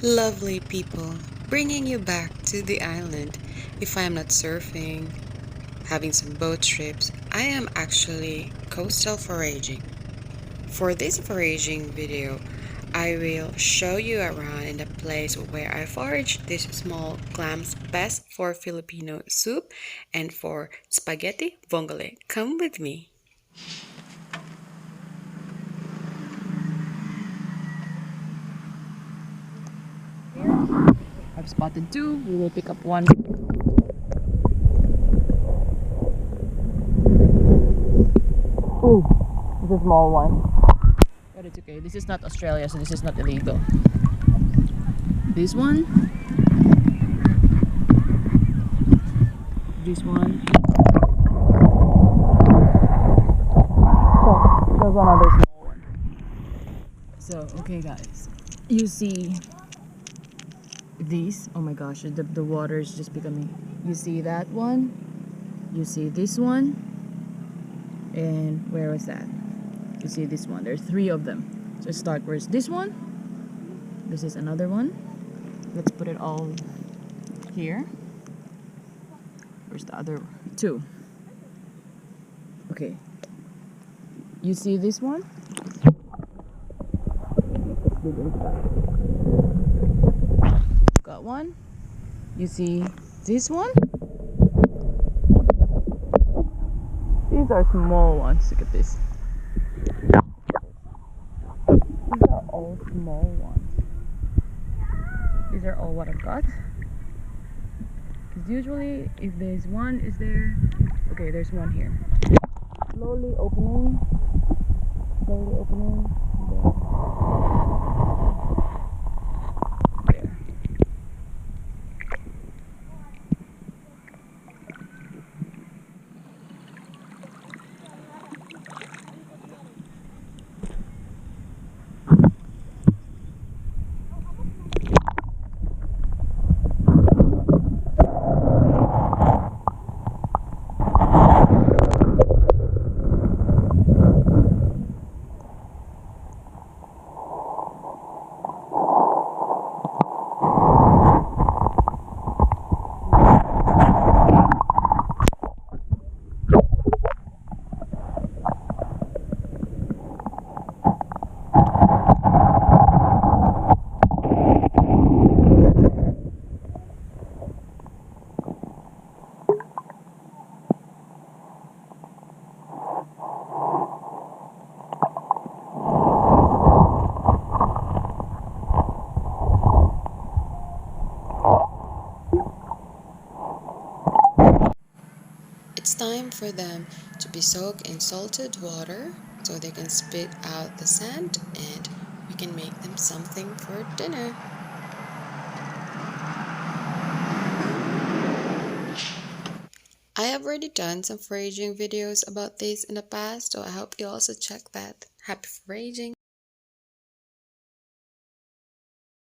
Lovely people, bringing you back to the island. If I am not surfing, having some boat trips, I am actually coastal foraging. For this foraging video, I will show you around in the place where I forage this small clams best for Filipino soup and for spaghetti vongole. Come with me. I've spotted two. We will pick up one. Oh, it's a small one. But it's okay. This is not Australia, so this is not illegal. This one. This one. So, there's another small one. So, okay guys. You see these. Oh my gosh, the water is just becoming. You see that one? You see this one? And where was that? You see this one. There's three of them. So start. Where's this one? This is another one. Let's put it all here. Where's the other two? Okay. You see this one? Got one. You see this one? These are small ones. Look at this. These are all small ones. These are all what I've got. Because usually, if there's one, is there? Okay, there's one here. Slowly opening. Slowly opening. There. There. It's time for them to be soaked in salted water so they can spit out the sand and we can make them something for dinner. I have already done some foraging videos about this in the past, so I hope you also check that. Happy foraging!